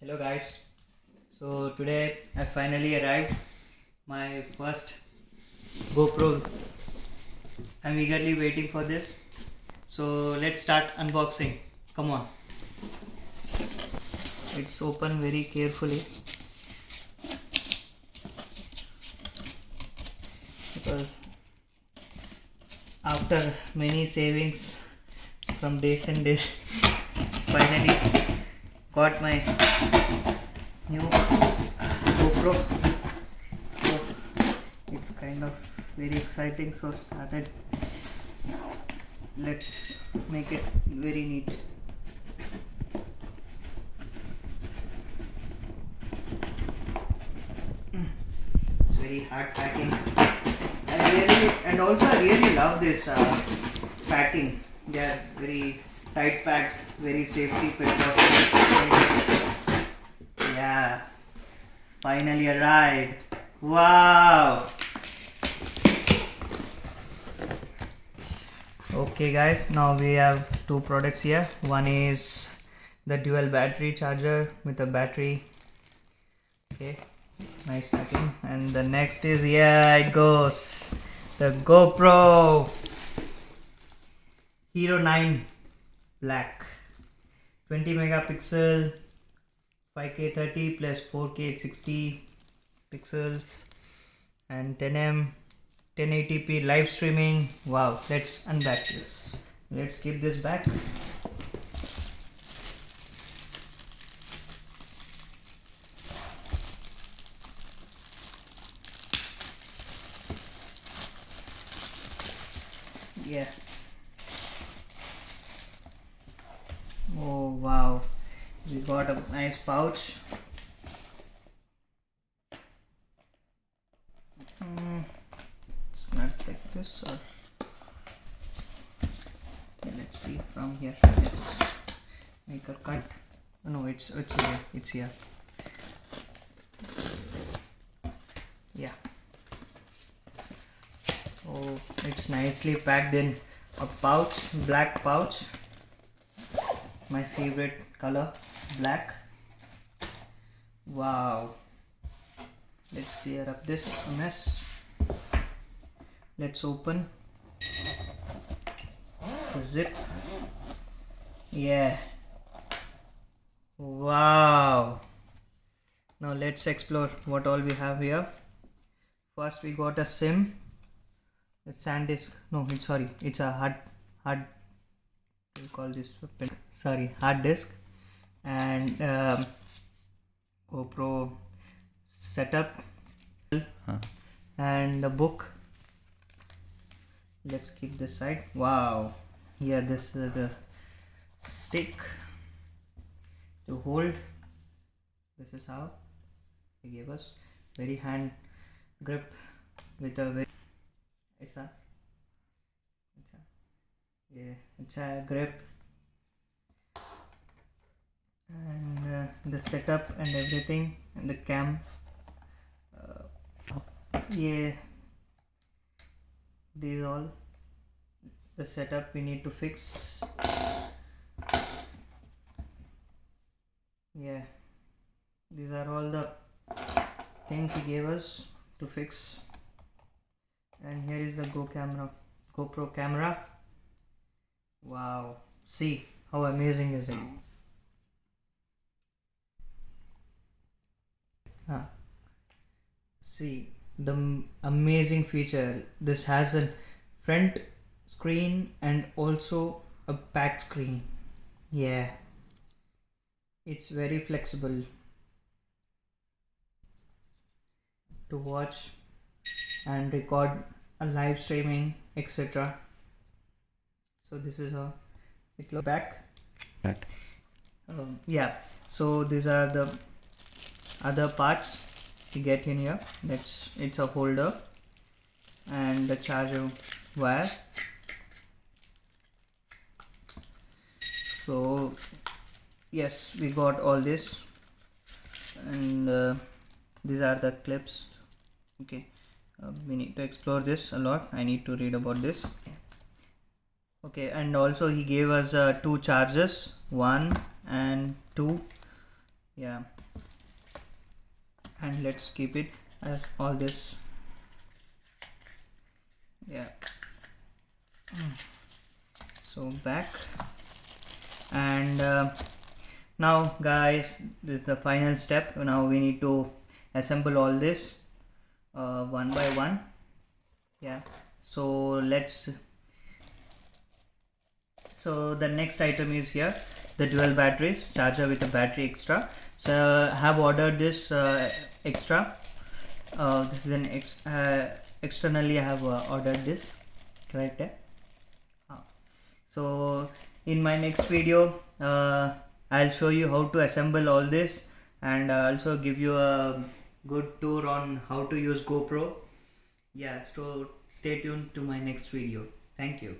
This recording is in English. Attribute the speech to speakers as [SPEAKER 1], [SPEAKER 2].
[SPEAKER 1] Hello guys, so today I finally arrived my first GoPro. I'm eagerly waiting for this, so let's start unboxing. Come on. It's open very carefully because after many savings from days and days finally got my new GoPro. So it's kind of very exciting, so started. Let's make it very neat. It's very hard packing. I really love this packing. They are very tight packed, very safety precautions. Yeah, finally arrived. Wow. Okay guys, now we have two products here. One is the dual battery charger with a battery. Okay, nice packing. And the next is, yeah, it goes, the GoPro Hero9 Black, 20 megapixel, 5K 30 plus 4K 60 pixels, and 10M 1080p live streaming. Wow, let's unpack this. Let's keep this back. Yeah. Oh wow, we got a nice pouch. It's not like this, or okay, let's see from here. Let's make a cut. Oh, no, it's here. It's here. Yeah. Oh, it's nicely packed in a pouch, black pouch. My favorite color, black. Wow. Let's clear up this mess. Let's open the zip. Yeah. Wow. Now let's explore what all we have here. First we got a SIM, a SanDisk. No, it's a hard. We call this hard disk, and GoPro setup, and a book. Let's keep this side. Wow, yeah, this is the stick to hold. This is how they gave us, very hand grip with a very it's a grip, and the setup and everything, and the cam. Yeah, these all the setup we need to fix. Yeah, these are all the things he gave us to fix. And here is the GoPro camera. Wow, see how amazing is it. See the amazing feature. This has a front screen and also a back screen. Yeah, it's very flexible to watch and record a live streaming, etc. So this is how it looks back. Yeah, so these are the other parts you get in here. It's a holder and the charger wire. So yes, we got all this, and these are the clips. Okay, we need to explore this a lot. I need to read about this. Okay, and also he gave us two chargers, 1 and 2, Yeah, and let's keep it as all this. Yeah, so back. And now guys, this is the final step. Now we need to assemble all this one by one. Yeah, so the next item is here, the dual batteries, charger with a battery extra. So I have ordered this extra. This is an externally I have ordered this, correct? So in my next video I'll show you how to assemble all this, and also give you a good tour on how to use GoPro. Yeah, so stay tuned to my next video. Thank you.